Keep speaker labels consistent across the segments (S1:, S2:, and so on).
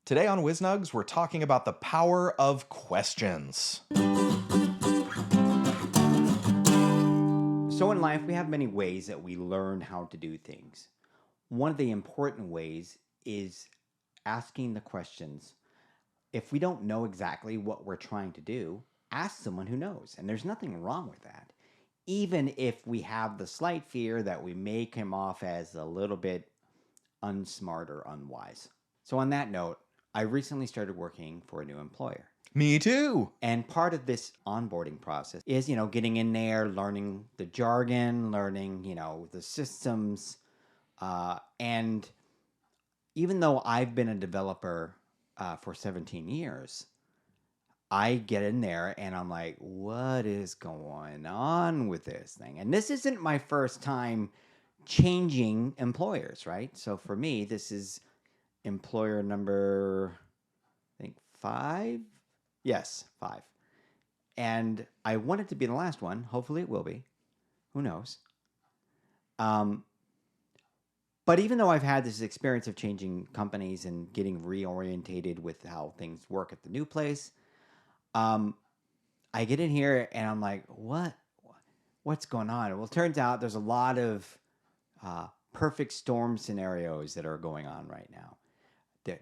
S1: Today on WizNugs, we're talking about the power of questions.
S2: So in life, we have many ways that we learn how to do things. One of the important ways is asking the questions. If we don't know exactly what we're trying to do, ask someone who knows. And there's nothing wrong with that. Even if we have the slight fear that we may come off as a little bit unsmart or unwise. So on that note, I recently started working for a new employer.
S1: Me too.
S2: And part of this onboarding process is, getting in there, learning the jargon, learning, the systems. And even though I've been a developer for 17 years, I get in there and I'm like, what is going on with this thing? And this isn't my first time changing employers, right? So for me, this is employer number, I think, 5. Yes, 5. And I want it to be the last one. Hopefully it will be. Who knows? But even though I've had this experience of changing companies and getting reorientated with how things work at the new place, I get in here and I'm like, what's going on? Well, it turns out there's a lot of perfect storm scenarios that are going on right now.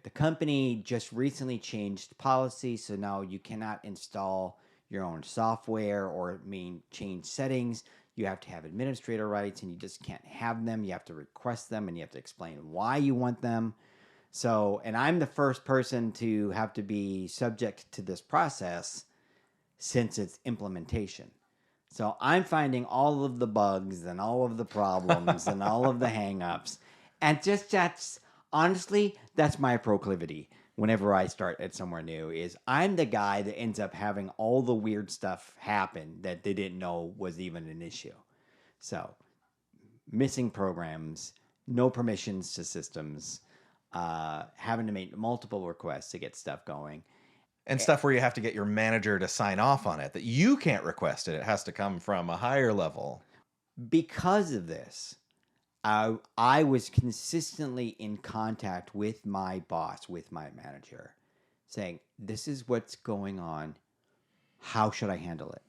S2: The company just recently changed policy, so now you cannot install your own software or change settings. You have to have administrator rights, and you just can't have them. You have to request them, and you have to explain why you want them. So, and I'm the first person to have to be subject to this process since its implementation. So I'm finding all of the bugs and all of the problems and all of the hangups. And honestly, that's my proclivity whenever I start at somewhere new is I'm the guy that ends up having all the weird stuff happen that they didn't know was even an issue. So missing programs, no permissions to systems, having to make multiple requests to get stuff going.
S1: And stuff where you have to get your manager to sign off on it, that you can't request it. It has to come from a higher level.
S2: Because of this, I was consistently in contact with my boss, with my manager, saying, this is what's going on. How should I handle it?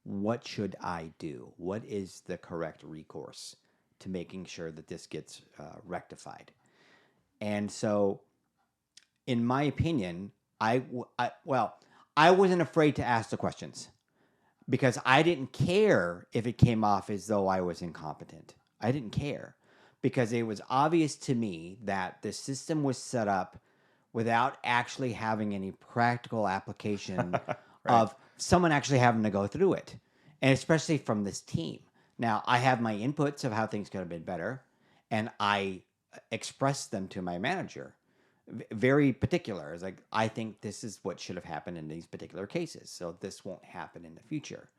S2: What should I do? What is the correct recourse to making sure that this gets rectified? And so, in my opinion, I wasn't afraid to ask the questions because I didn't care if it came off as though I was incompetent. I didn't care because it was obvious to me that the system was set up without actually having any practical application
S1: Right.
S2: of someone actually having to go through it, and especially from this team. Now, I have my inputs of how things could have been better, and I expressed them to my manager. Very particular. It's like, I think this is what should have happened in these particular cases, so this won't happen in the future.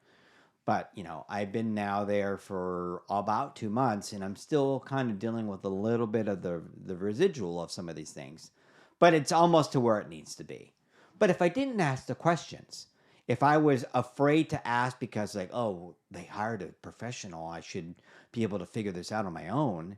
S2: But, I've been now there for about 2 months, and I'm still kind of dealing with a little bit of the residual of some of these things. But it's almost to where it needs to be. But if I didn't ask the questions, if I was afraid to ask because, they hired a professional, I should be able to figure this out on my own,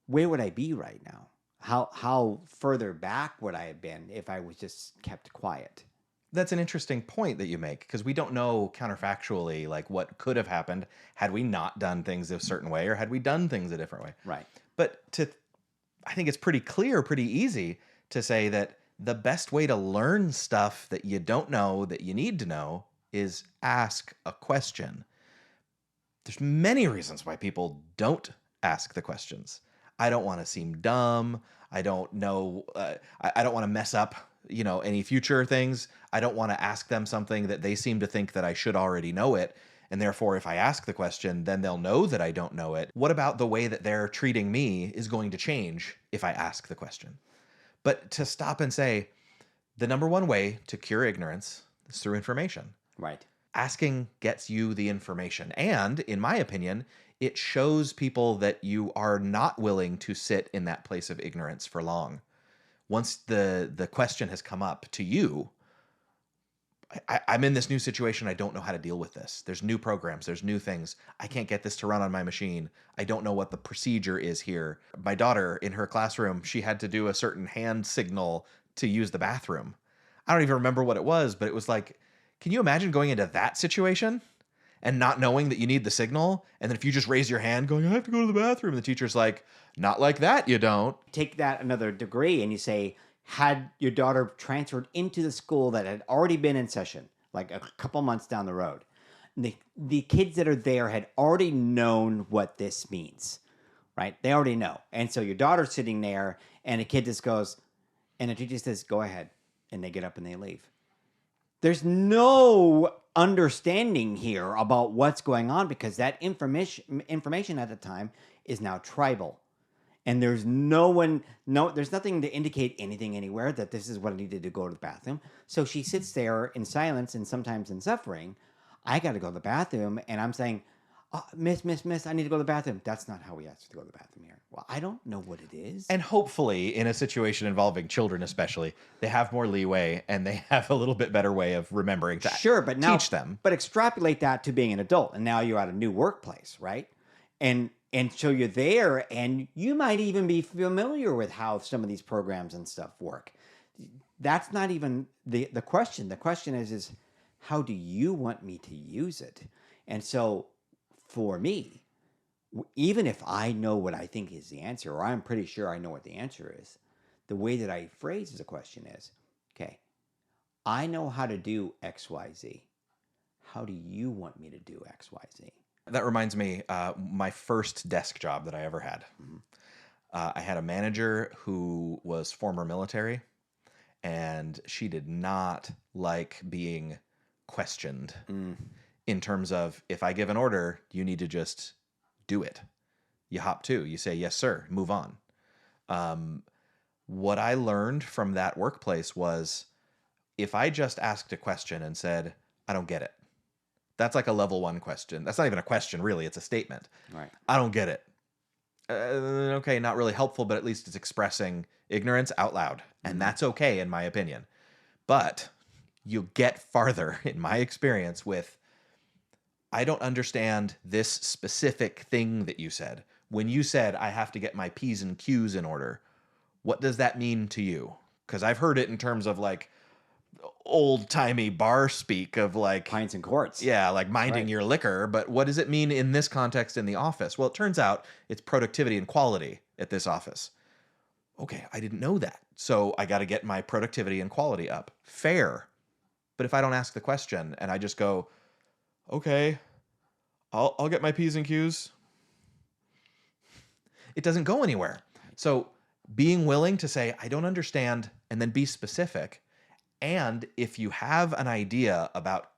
S2: where would I be right now? How further back would I have been if I was just kept quiet?
S1: That's an interesting point that you make because we don't know counterfactually what could have happened had we not done things a certain way or had we done things a different way.
S2: Right.
S1: But I think it's pretty clear, pretty easy to say that the best way to learn stuff that you don't know, that you need to know, is ask a question. There's many reasons why people don't ask the questions. I don't want to seem dumb. I don't know. I don't want to mess up, any future things. I don't want to ask them something that they seem to think that I should already know it. And therefore, if I ask the question, then they'll know that I don't know it. What about the way that they're treating me is going to change if I ask the question? But to stop and say, the number one way to cure ignorance is through information.
S2: Right.
S1: Asking gets you the information. And in my opinion, it shows people that you are not willing to sit in that place of ignorance for long. Once the question has come up to you, I'm in this new situation. I don't know how to deal with this. There's new programs. There's new things. I can't get this to run on my machine. I don't know what the procedure is here. My daughter in her classroom, she had to do a certain hand signal to use the bathroom. I don't even remember what it was, but it was like, can you imagine going into that situation and not knowing that you need the signal? And then if you just raise your hand going, I have to go to the bathroom, and the teacher's like, not like that, you don't.
S2: Take that another degree and you say, had your daughter transferred into the school that had already been in session, like a couple months down the road, the kids that are there had already known what this means, right? They already know. And so your daughter's sitting there and a kid just goes, and the teacher says, go ahead. And they get up and they leave. There's no understanding here about what's going on because that information at the time is now tribal. And there's there's nothing to indicate anything anywhere that this is what I needed to go to the bathroom. So she sits there in silence and sometimes in suffering. I got to go to the bathroom, and I'm saying, oh, miss, I need to go to the bathroom. That's not how we asked to go to the bathroom here. Well, I don't know what it is.
S1: And hopefully, in a situation involving children especially, they have more leeway and they have a little bit better way of remembering to teach them.
S2: But extrapolate that to being an adult, and now you're at a new workplace, right? And so you're there, and you might even be familiar with how some of these programs and stuff work. That's not even the question. The question is how do you want me to use it? And so for me, even if I know what I think is the answer, or I'm pretty sure I know what the answer is, the way that I phrase the question is, okay, I know how to do X, Y, Z. How do you want me to do X, Y, Z?
S1: That reminds me, my first desk job that I ever had. I had a manager who was former military, and she did not like being questioned in terms of, if I give an order, you need to just do it. You hop to, you say, yes, sir, move on. What I learned from that workplace was, if I just asked a question and said, I don't get it, that's like a level 1 question. That's not even a question, really. It's a statement.
S2: Right.
S1: I don't get it. Okay, not really helpful, but at least it's expressing ignorance out loud. And that's okay, in my opinion. But you get farther, in my experience, with, I don't understand this specific thing that you said. When you said, I have to get my P's and Q's in order, what does that mean to you? Because I've heard it in terms of like old-timey bar speak of like
S2: pints and quarts.
S1: Yeah, like minding your liquor. But what does it mean in this context in the office? Well, it turns out it's productivity and quality at this office. Okay, I didn't know that. So I got to get my productivity and quality up. Fair. But if I don't ask the question and I just go, okay, I'll get my P's and Q's, it doesn't go anywhere. So being willing to say, I don't understand, and then be specific. And if you have an idea about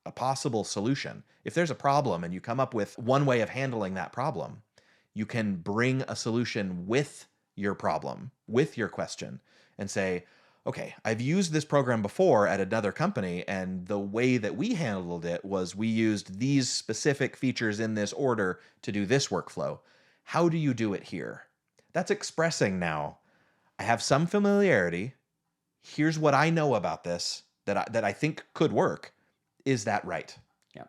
S1: a possible solution, if there's a problem and you come up with one way of handling that problem, you can bring a solution with your problem, with your question, and say, okay, I've used this program before at another company, and the way that we handled it was we used these specific features in this order to do this workflow. How do you do it here? That's expressing now, I have some familiarity. Here's what I know about this that I think could work. Is that right?
S2: Yeah.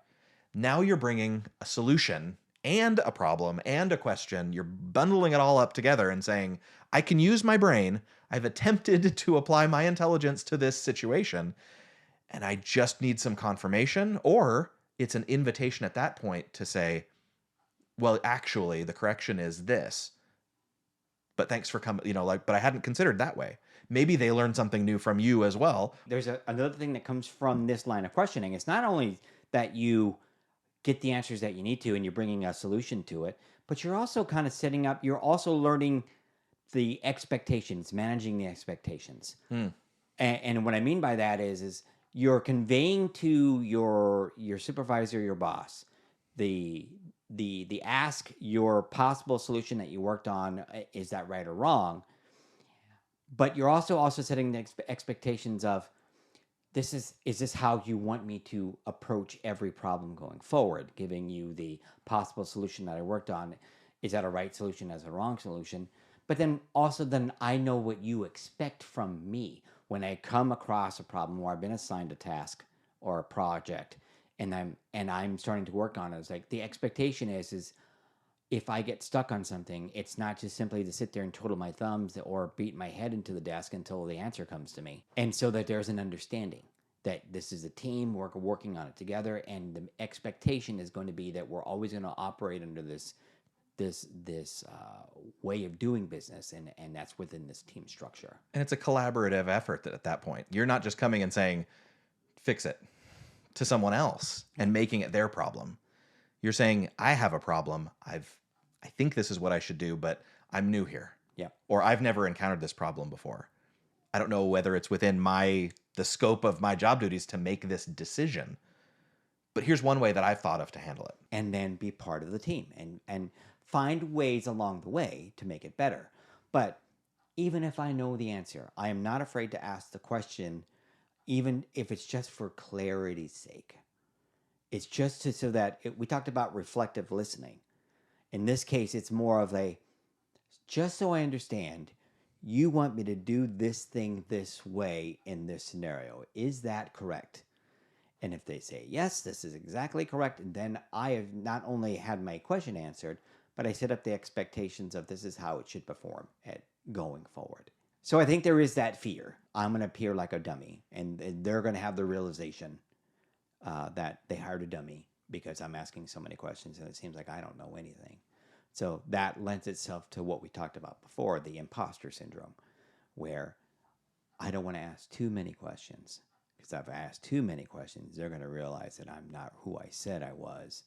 S1: Now you're bringing a solution and a problem and a question. You're bundling it all up together and saying, I can use my brain. I've attempted to apply my intelligence to this situation, and I just need some confirmation. Or it's an invitation at that point to say, well, actually, the correction is this. But thanks for coming, but I hadn't considered that way. Maybe they learned something new from you as well.
S2: There's another thing that comes from this line of questioning. It's not only that you get the answers that you need to and you're bringing a solution to it, but you're also kind of you're also learning the expectations, managing the expectations. And what I mean by that is you're conveying to your supervisor, your boss, the ask, your possible solution that you worked on, is that right or wrong? But you're also setting the expectations of, is this how you want me to approach every problem going forward? Giving you the possible solution that I worked on. Is that a right solution as a wrong solution? But then I know what you expect from me when I come across a problem or I've been assigned a task or a project and I'm starting to work on it. It's like the expectation is if I get stuck on something, it's not just simply to sit there and twiddle my thumbs or beat my head into the desk until the answer comes to me. And so that there's an understanding that this is a team, we're working on it together, and the expectation is going to be that we're always going to operate under this way of doing business, and that's within this team structure.
S1: And it's a collaborative effort at that point. You're not just coming and saying, fix it to someone else and making it their problem. You're saying, I have a problem. I think this is what I should do, but I'm new here.
S2: Yeah.
S1: Or I've never encountered this problem before. I don't know whether it's within the scope of my job duties to make this decision. But here's one way that I've thought of to handle it.
S2: And then be part of the team and find ways along the way to make it better. But even if I know the answer, I am not afraid to ask the question, even if it's just for clarity's sake. It's just so that we talked about reflective listening. In this case, it's more of just so I understand, you want me to do this thing this way in this scenario. Is that correct? And if they say, yes, this is exactly correct, then I have not only had my question answered, but I set up the expectations of this is how it should perform going forward. So I think there is that fear. I'm going to appear like a dummy, and they're going to have the realization that they hired a dummy because I'm asking so many questions and it seems like I don't know anything. So that lends itself to what we talked about before, the imposter syndrome, where I don't want to ask too many questions. Because if I ask too many questions, they're going to realize that I'm not who I said I was.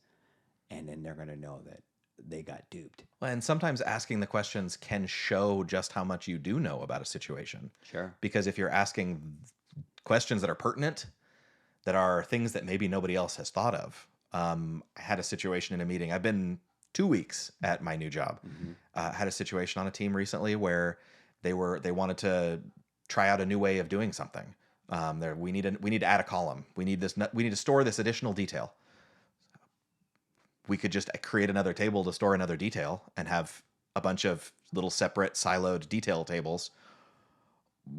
S2: And then they're going to know that they got duped.
S1: And sometimes asking the questions can show just how much you do know about a situation.
S2: Sure.
S1: Because if you're asking questions that are pertinent, that are things that maybe nobody else has thought of. I had a situation in a meeting. I've been 2 weeks at my new job.
S2: Mm-hmm.
S1: Had a situation on a team recently where they wanted to try out a new way of doing something. We need to add a column. We need to store this additional detail. We could just create another table to store another detail and have a bunch of little separate siloed detail tables.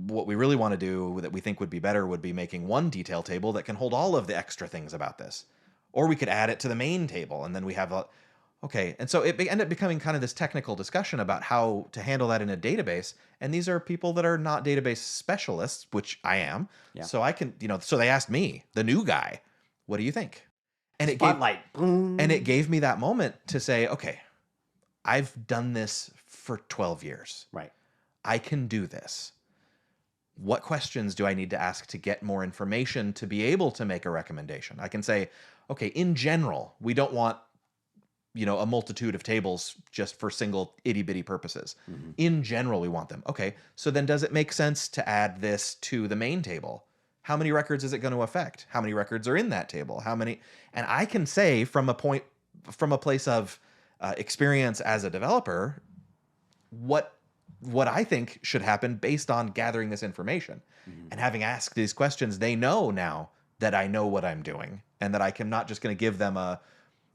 S1: What we really want to do that we think would be better would be making one detail table that can hold all of the extra things about this. Or we could add it to the main table and then we have okay. And so it ended up becoming kind of this technical discussion about how to handle that in a database. And these are people that are not database specialists, which I am.
S2: Yeah.
S1: So I can, so they asked me, the new guy, what do you think? And
S2: Spotlight. Boom.
S1: And it gave me that moment to say, okay, I've done this for 12 years.
S2: Right.
S1: I can do this. What questions do I need to ask to get more information to be able to make a recommendation? I can say, okay, in general, we don't want, a multitude of tables just for single itty bitty purposes. Mm-hmm. In general, we want them. Okay. So then does it make sense to add this to the main table? How many records is it going to affect? How many records are in that table? How many? And I can say from a place of experience as a developer, what I think should happen based on gathering this information. Mm-hmm. And having asked these questions, they know now that I know what I'm doing and that I can not just going to give them a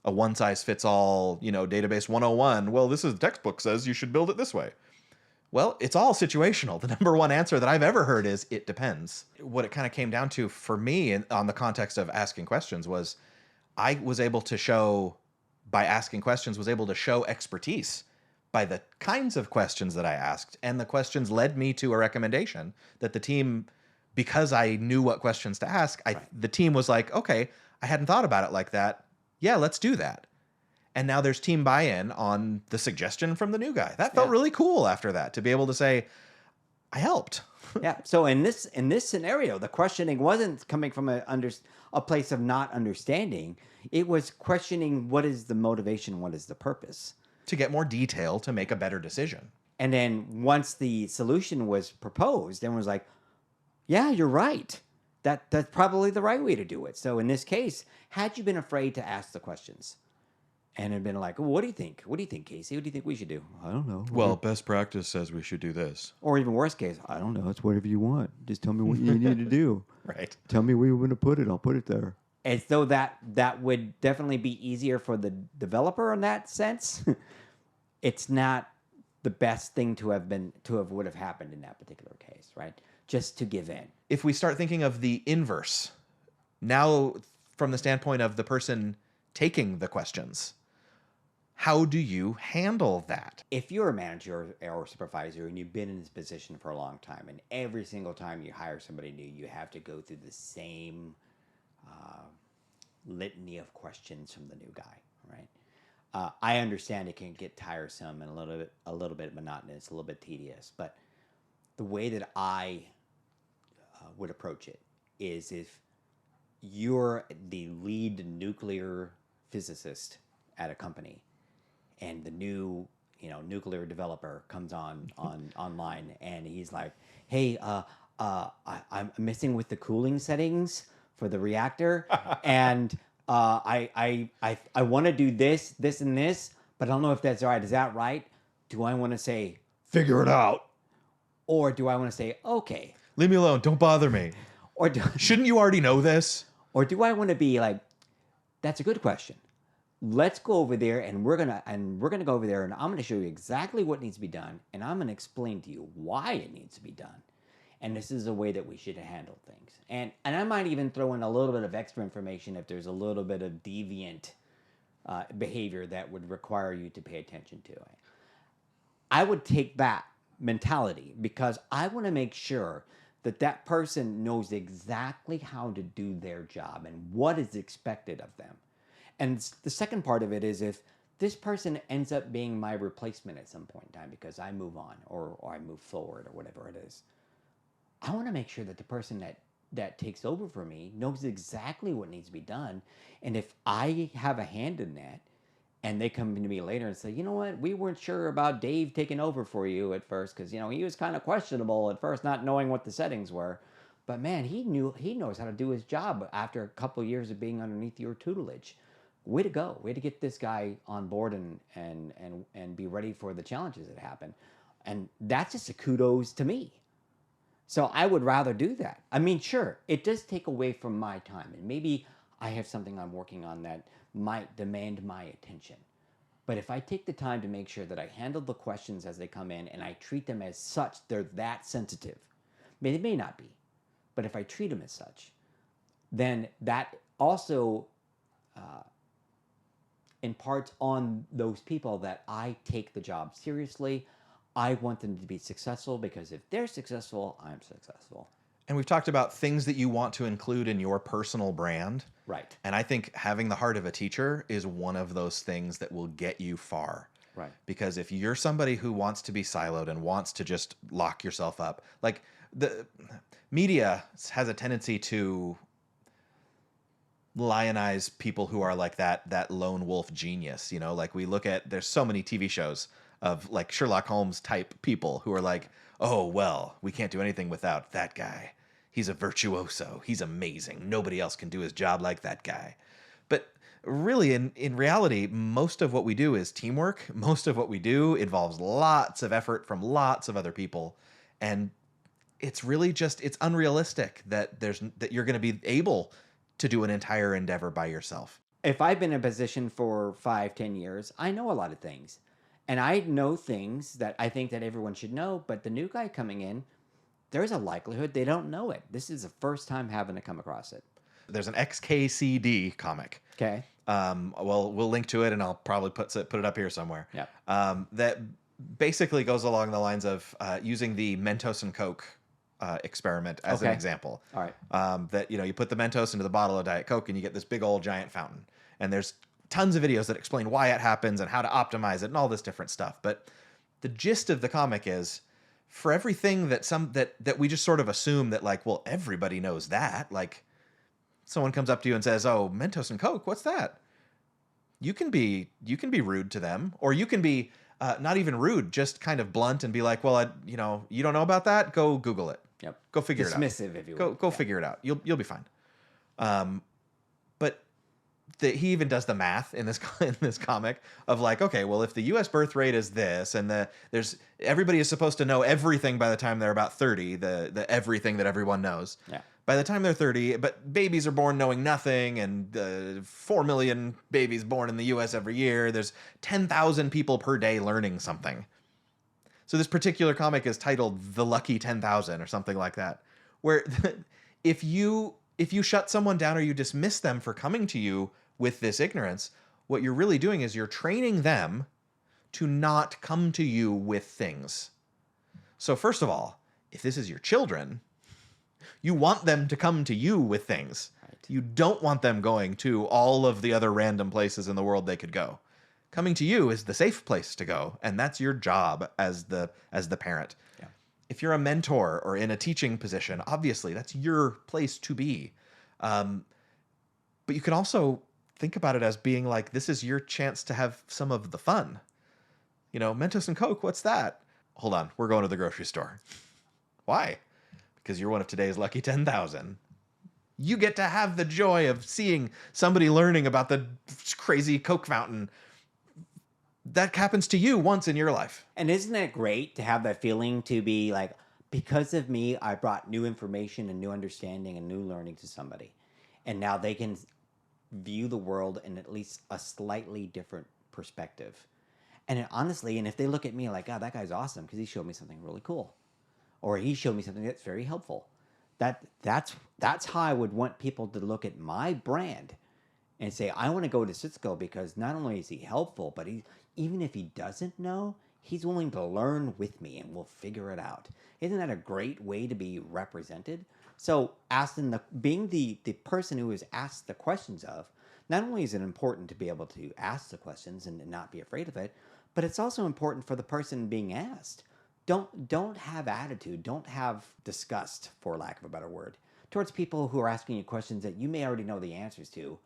S1: one-size-fits-all, database 101. Well, this is the textbook says you should build it this way. Well, it's all situational. The number one answer that I've ever heard is it depends. What it kind of came down to for me on the context of asking questions was I was able to show, by asking questions, was able to show expertise by the kinds of questions that I asked. And the questions led me to a recommendation that the team, because I knew what questions to ask, the team was like, okay, I hadn't thought about it like that. Yeah, let's do that. And now there's team buy-in on the suggestion from the new guy. That felt really cool after that, to be able to say, I helped.
S2: Yeah. So in this scenario, the questioning wasn't coming from a place of not understanding. It was questioning what is the motivation, what is the purpose.
S1: To get more detail to make a better decision.
S2: And then once the solution was proposed, everyone was like, yeah, you're right. That's probably the right way to do it. So in this case, had you been afraid to ask the questions and had been like, well, what do you think? What do you think, Casey? What do you think we should do? I don't know.
S1: Well, best practice says we should do this.
S2: Or even worst case, I don't know. It's whatever you want. Just tell me what you need to do.
S1: Right.
S2: Tell me where you want to put it. I'll put it there. And so that would definitely be easier for the developer in that sense. It's not the best thing would have happened in that particular case, right? Just to give in.
S1: If we start thinking of the inverse, now from the standpoint of the person taking the questions, How do you handle that?
S2: If you're a manager or supervisor and you've been in this position for a long time, and every single time you hire somebody new, you have to go through the same uh, litany of questions from the new guy, right? I understand it can get tiresome and a little bit monotonous, a little bit tedious, but the way that I would approach it is if you're the lead nuclear physicist at a company, and the new nuclear developer comes online, and he's like, "Hey, I'm messing with the cooling settings for the reactor, and I want to do this, and this, but I don't know if that's right. Is that right? Do I want to say figure it out, or do I want to say okay,
S1: Leave me alone. Don't bother me.
S2: or do,
S1: Shouldn't you already know this?
S2: or do I want to be like, that's a good question. Let's go over there, and we're gonna go over there, and I'm gonna show you exactly what needs to be done, and I'm gonna explain to you why it needs to be done, and this is the way that we should handle things. And I might even throw in a little bit of extra information if there's a little bit of deviant behavior that would require you to pay attention to it. I would take that mentality because I want to make sure that that person knows exactly how to do their job and what is expected of them. And the second part of it is if this person ends up being my replacement at some point in time because I move on or I move forward or whatever it is, I want to make sure that the person that takes over for me knows exactly what needs to be done. And if I have a hand in that and they come to me later and say, you know what, we weren't sure about Dave taking over for you at first because, he was kind of questionable at first, not knowing what the settings were. But man, he knows how to do his job after a couple of years of being underneath your tutelage. Way to go. Way to get this guy on board and be ready for the challenges that happen. And that's just a kudos to me. So I would rather do that. I mean, sure, it does take away from my time. And maybe I have something I'm working on that might demand my attention. But if I take the time to make sure that I handle the questions as they come in and I treat them as such, they're that sensitive. They may not be. But if I treat them as such, then that also imparts on those people that I take the job seriously. I want them to be successful because if they're successful, I'm successful.
S1: And we've talked about things that you want to include in your personal brand.
S2: Right.
S1: And I think having the heart of a teacher is one of those things that will get you far.
S2: Right.
S1: Because if you're somebody who wants to be siloed and wants to just lock yourself up, like the media has a tendency to lionize people who are like that lone wolf genius, like we look at, there's so many TV shows of like Sherlock Holmes type people who are like, oh, well, we can't do anything without that guy. He's a virtuoso. He's amazing. Nobody else can do his job like that guy. But really, in reality, most of what we do is teamwork. Most of what we do involves lots of effort from lots of other people. And it's really just, it's unrealistic that you're going to be able to do an entire endeavor by yourself.
S2: If I've been in a position for 5-10 years, I know a lot of things. And I know things that I think that everyone should know, but the new guy coming in, there's a likelihood they don't know it. This is the first time having to come across it.
S1: There's an XKCD comic.
S2: Okay.
S1: Well, we'll link to it, and I'll probably put it up here somewhere.
S2: Yeah.
S1: That basically goes along the lines of using the Mentos and Coke experiment as an example.
S2: All right.
S1: That you put the Mentos into the bottle of Diet Coke, and you get this big old giant fountain. And there's tons of videos that explain why it happens and how to optimize it and all this different stuff. But the gist of the comic is, for everything that we just sort of assume that like, well, everybody knows that. Like, someone comes up to you and says, "Oh, Mentos and Coke, what's that?" You can be rude to them, or you can be not even rude, just kind of blunt and be like, "Well, you don't know about that? Go Google it.
S2: Yep.
S1: Go figure it out.
S2: Dismissive, if you will.
S1: Go figure it out. You'll be fine." But he even does the math in this comic of like, okay, well, if the U.S. birth rate is this, and everybody is supposed to know everything by the time they're about 30, the everything that everyone knows.
S2: Yeah.
S1: By the time they're 30, but babies are born knowing nothing, and 4 million babies born in the U.S. every year. There's 10,000 people per day learning something. So this particular comic is titled "The Lucky 10,000" or something like that, where if you shut someone down or you dismiss them for coming to you with this ignorance, what you're really doing is you're training them to not come to you with things. So first of all, if this is your children, you want them to come to you with things.
S2: Right.
S1: You don't want them going to all of the other random places in the world they could go. Coming to you is the safe place to go, and that's your job as the parent.
S2: Yeah.
S1: If you're a mentor or in a teaching position, obviously that's your place to be. But you can also think about it as being like, this is your chance to have some of the fun. You know, Mentos and Coke, what's that? Hold on, we're going to the grocery store. Why? Because you're one of today's lucky 10,000. You get to have the joy of seeing somebody learning about the crazy Coke fountain. That happens to you once in your life.
S2: And isn't it great to have that feeling to be like, because of me, I brought new information and new understanding and new learning to somebody. And now they can view the world in at least a slightly different perspective. And honestly, and if they look at me like, oh, that guy's awesome because he showed me something really cool. Or he showed me something that's very helpful. That's how I would want people to look at my brand and say, I want to go to Cisco because not only is he helpful, but even if he doesn't know, he's willing to learn with me and we'll figure it out. Isn't that a great way to be represented? So being the person who is asked the questions of, not only is it important to be able to ask the questions and not be afraid of it, but it's also important for the person being asked. Don't have attitude, don't have disgust, for lack of a better word, towards people who are asking you questions that you may already know the answers to,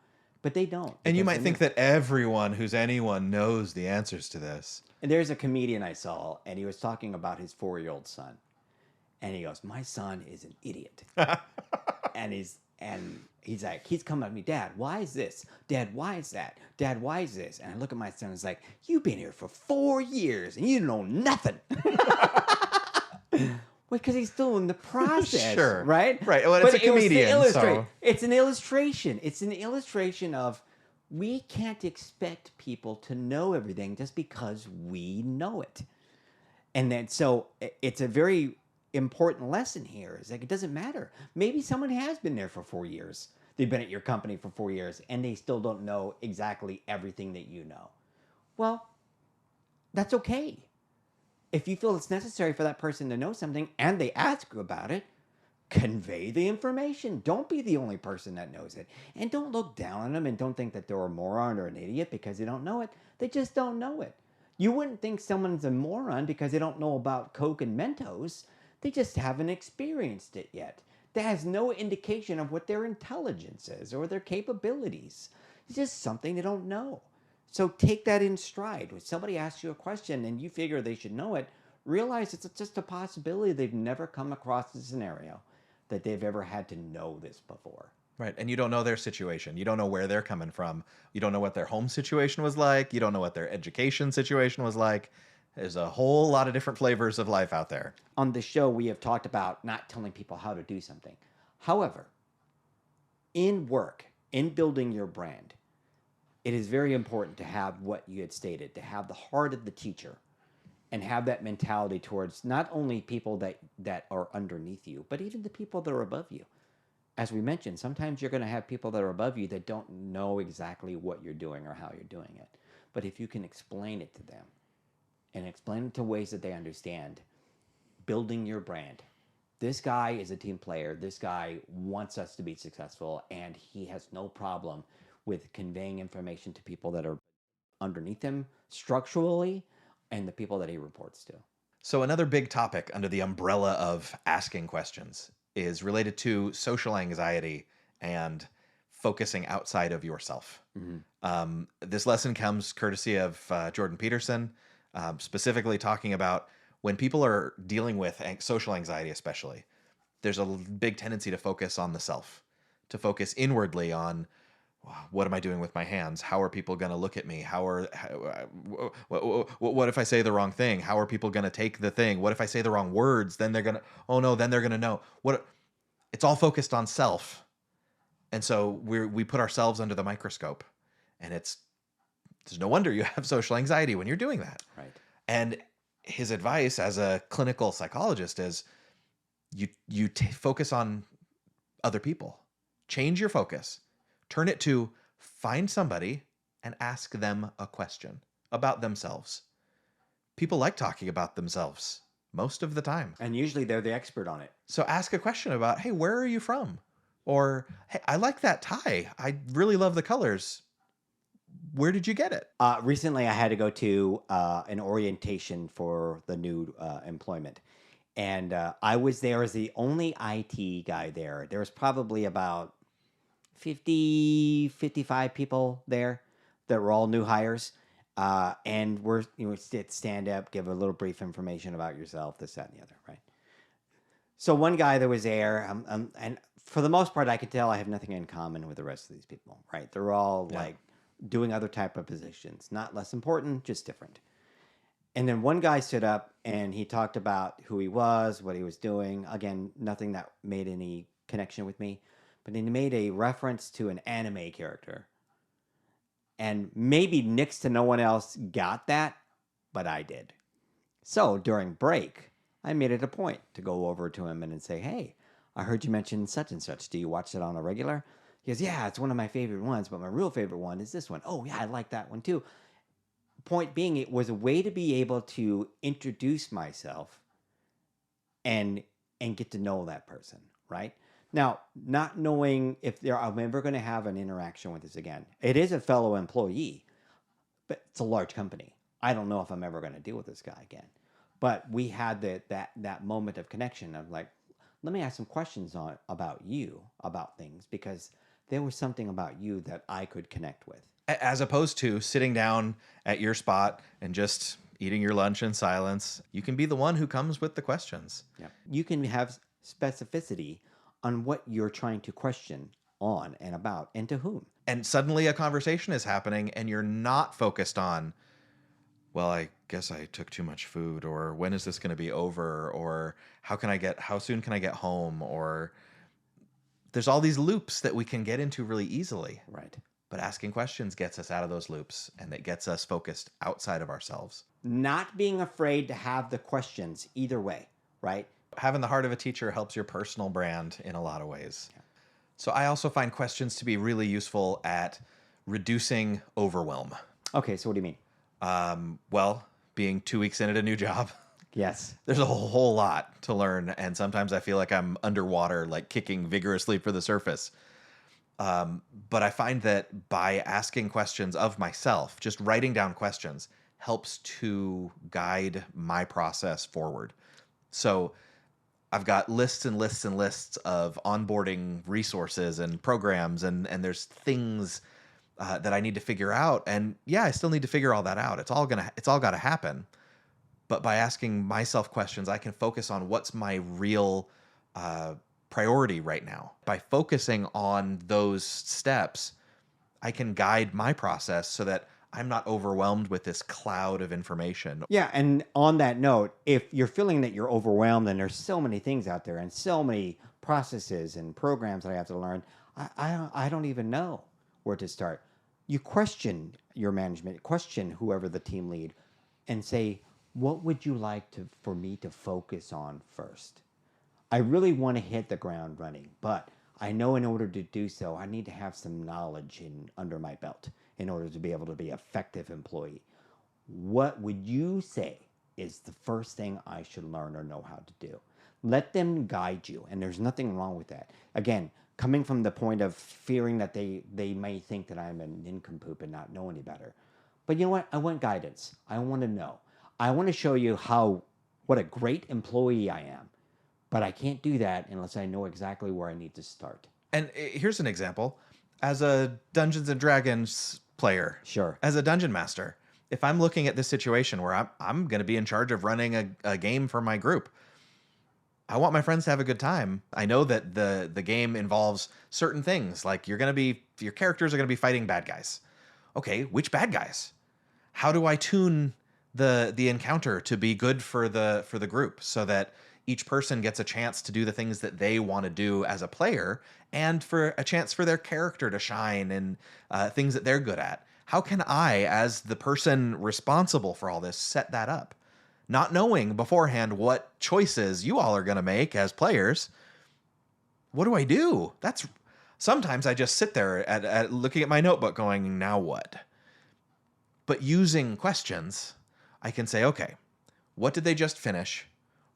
S2: but they don't.
S1: And you might think that everyone who's anyone knows the answers to this.
S2: And there's a comedian I saw, and he was talking about his 4-year-old son. And he goes, my son is an idiot. and he's like, he's coming at me, Dad, why is this? Dad, why is that? Dad, why is this? And I look at my son and it's like, you've been here for 4 years and you know nothing. Well, because he's still in the process,
S1: Sure.
S2: right?
S1: Right. Well, it's a comedian, so...
S2: It's an illustration. It's an illustration of we can't expect people to know everything just because we know it. And then, so it's a very important lesson here is like, it doesn't matter. Maybe someone has been there for 4 years. They've been at your company for 4 years and they still don't know exactly everything that you know. Well, that's okay. If you feel it's necessary for that person to know something and they ask you about it, convey the information. Don't be the only person that knows it. And don't look down on them and don't think that they're a moron or an idiot because they don't know it. They just don't know it. You wouldn't think someone's a moron because they don't know about Coke and Mentos. They just haven't experienced it yet. That has no indication of what their intelligence is or their capabilities. It's just something they don't know. So take that in stride. When somebody asks you a question and you figure they should know it, realize it's just a possibility they've never come across a scenario that they've ever had to know this before.
S1: Right. And you don't know their situation. You don't know where they're coming from. You don't know what their home situation was like. You don't know what their education situation was like. There's a whole lot of different flavors of life out there.
S2: On the show, we have talked about not telling people how to do something. However, in work, in building your brand, it is very important to have what you had stated, to have the heart of the teacher and have that mentality towards not only people that are underneath you, but even the people that are above you. As we mentioned, sometimes you're going to have people that are above you that don't know exactly what you're doing or how you're doing it. But if you can explain it to them and explain it to ways that they understand, building your brand. This guy is a team player. This guy wants us to be successful, and he has no problem with conveying information to people that are underneath him structurally and the people that he reports to.
S1: So another big topic under the umbrella of asking questions is related to social anxiety and focusing outside of yourself. Mm-hmm. This lesson comes courtesy of Jordan Peterson, specifically talking about when people are dealing with social anxiety especially, there's a big tendency to focus on the self, to focus inwardly on, what am I doing with my hands? How are people going to look at me? What if I say the wrong thing? How are people going to take the thing? What if I say the wrong words? Then they're going to, oh no, then they're going to know. It's all focused on self. And so we put ourselves under the microscope, and there's no wonder you have social anxiety when you're doing that.
S2: Right.
S1: And his advice as a clinical psychologist is you focus on other people, change your focus. Turn it to find somebody and ask them a question about themselves. People like talking about themselves most of the time.
S2: And usually they're the expert on it.
S1: So ask a question about, hey, where are you from? Or, hey, I like that tie. I really love the colors. Where did you get it?
S2: Recently, I had to go to an orientation for the new employment. And I was there as the only IT guy there. There was probably about 50, 55 people there that were all new hires. And we're, stand up, give a little brief information about yourself, this, that, and the other, right? So one guy that was there, and for the most part, I could tell I have nothing in common with the rest of these people, right? They're all like doing other type of positions, not less important, just different. And then one guy stood up and he talked about who he was, what he was doing. Again, nothing that made any connection with me, but he made a reference to an anime character. And maybe next to no one else got that, but I did. So during break, I made it a point to go over to him and say, hey, I heard you mention such and such. Do you watch it on a regular? He goes, yeah, it's one of my favorite ones, but my real favorite one is this one. Oh, yeah, I like that one too. Point being, it was a way to be able to introduce myself and get to know that person, right? Now, not knowing if I'm ever going to have an interaction with this again. It is a fellow employee, but it's a large company. I don't know if I'm ever going to deal with this guy again. But we had that moment of connection of like, let me ask some questions about you, about things, because there was something about you that I could connect with.
S1: As opposed to sitting down at your spot and just eating your lunch in silence, you can be the one who comes with the questions.
S2: Yeah. You can have specificity on what you're trying to question on and about and to whom.
S1: And suddenly a conversation is happening and you're not focused on, well, I guess I took too much food, or when is this going to be over, or how soon can I get home, or there's all these loops that we can get into really easily.
S2: Right.
S1: But asking questions gets us out of those loops, and it gets us focused outside of ourselves.
S2: Not being afraid to have the questions either way, right?
S1: Having the heart of a teacher helps your personal brand in a lot of ways. Yeah. So I also find questions to be really useful at reducing overwhelm.
S2: Okay, so what do you mean?
S1: Well, being 2 weeks in at a new job.
S2: Yes.
S1: There's a whole lot to learn, and sometimes I feel like I'm underwater, like kicking vigorously for the surface. But I find that by asking questions of myself, just writing down questions, helps to guide my process forward. So I've got lists and lists and lists of onboarding resources and programs, and there's things that I need to figure out. And yeah, I still need to figure all that out. It's all got to happen. But by asking myself questions, I can focus on what's my real priority right now. By focusing on those steps, I can guide my process so that I'm not overwhelmed with this cloud of information.
S2: Yeah, and on that note, if you're feeling that you're overwhelmed and there's so many things out there and so many processes and programs that I have to learn, I don't even know where to start. You question your management, question whoever the team lead, and say, what would you like for me to focus on first? I really want to hit the ground running, but I know in order to do so, I need to have some knowledge under my belt in order to be able to be an effective employee. What would you say is the first thing I should learn or know how to do? Let them guide you, and there's nothing wrong with that. Again, coming from the point of fearing that they may think that I'm a nincompoop and not know any better. But you know what? I want guidance. I want to know. I want to show you what a great employee I am. But I can't do that unless I know exactly where I need to start.
S1: And here's an example. As a Dungeons and Dragons player,
S2: sure,
S1: as a dungeon master, if I'm looking at this situation where I'm going to be in charge of running a game for my group, I want my friends to have a good time. I know that the game involves certain things, like your characters are going to be fighting bad guys. Okay, which bad guys? How do I tune the encounter to be good for the group so that each person gets a chance to do the things that they want to do as a player, and for a chance for their character to shine and things that they're good at? How can I, as the person responsible for all this, set that up? Not knowing beforehand what choices you all are going to make as players. What do I do? Sometimes I just sit there at looking at my notebook going, now what? But using questions, I can say, okay, what did they just finish?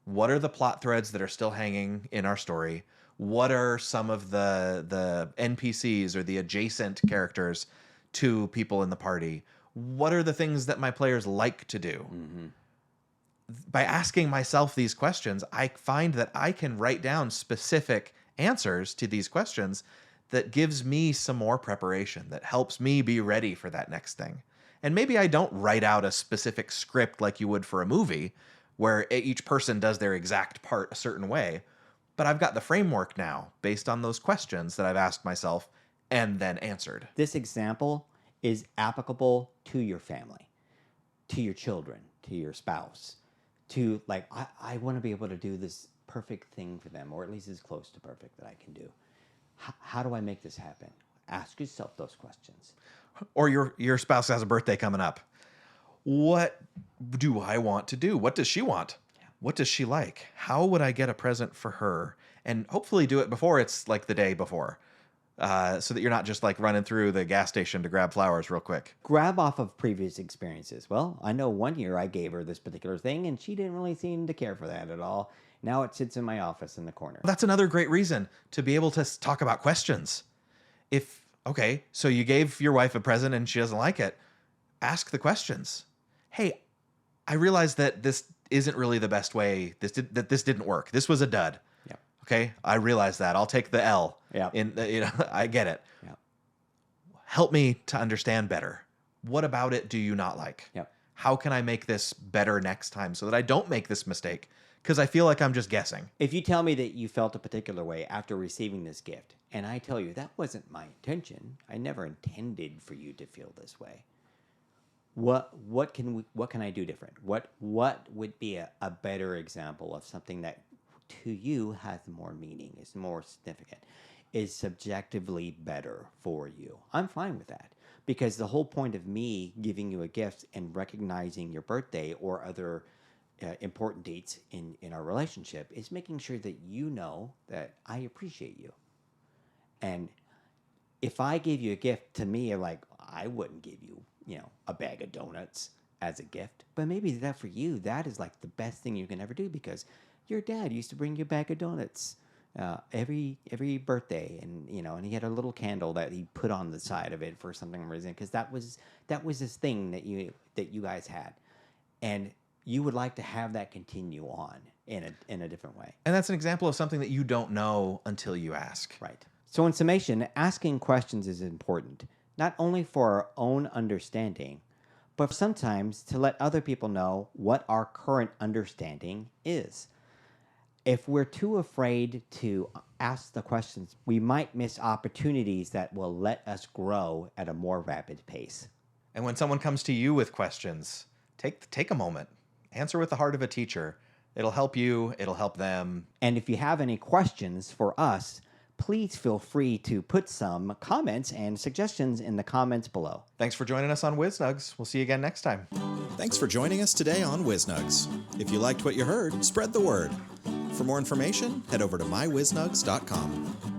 S1: What are the plot threads that are still hanging in our story? What are some of the NPCs or the adjacent characters to people in the party? What are the things that my players like to do? By asking myself these questions, I find that I can write down specific answers to these questions that gives me some more preparation, that helps me be ready for that next thing. And maybe I don't write out a specific script like you would for a movie where each person does their exact part a certain way, but I've got the framework now based on those questions that I've asked myself and then answered.
S2: This example is applicable to your family, to your children, to your spouse, to like, I want to be able to do this perfect thing for them, or at least as close to perfect that I can do. How do I make this happen? Ask yourself those questions.
S1: Or your spouse has a birthday coming up. What do I want to do? What does she want? What does she like? How would I get a present for her? And hopefully do it before it's like the day before, so that you're not just like running through the gas station to grab flowers real quick.
S2: Grab off of previous experiences. Well, I know one year I gave her this particular thing and she didn't really seem to care for that at all. Now it sits in my office in the corner.
S1: That's another great reason to be able to talk about questions. Okay, so you gave your wife a present and she doesn't like it, ask the questions. Hey, I realized that this isn't really the best way. This didn't work. This was a dud.
S2: Yep.
S1: Okay, I realize that. I'll take the L.
S2: Yep.
S1: I get it.
S2: Yep.
S1: Help me to understand better. What about it do you not like?
S2: Yep.
S1: How can I make this better next time so that I don't make this mistake? Because I feel like I'm just guessing.
S2: If you tell me that you felt a particular way after receiving this gift, and I tell you that wasn't my intention, I never intended for you to feel this way. What can I do different? What would be a better example of something that to you has more meaning, is more significant, is subjectively better for you? I'm fine with that, because the whole point of me giving you a gift and recognizing your birthday or other important dates in our relationship is making sure that you know that I appreciate you. And if I gave you a gift, to me, like, I wouldn't give you, a bag of donuts as a gift. But maybe that for you, that is like the best thing you can ever do, because your dad used to bring you a bag of donuts every birthday, and and he had a little candle that he put on the side of it for something reason, because that was this thing that you guys had, and you would like to have that continue on in a different way.
S1: And that's an example of something that you don't know until you ask.
S2: Right. So in summation, asking questions is important, not only for our own understanding, but sometimes to let other people know what our current understanding is. If we're too afraid to ask the questions, we might miss opportunities that will let us grow at a more rapid pace.
S1: And when someone comes to you with questions, take a moment. Answer with the heart of a teacher. It'll help you. It'll help them.
S2: And if you have any questions for us, please feel free to put some comments and suggestions in the comments below.
S1: Thanks for joining us on WizNugs. We'll see you again next time.
S3: Thanks for joining us today on WizNugs. If you liked what you heard, spread the word. For more information, head over to mywiznugs.com.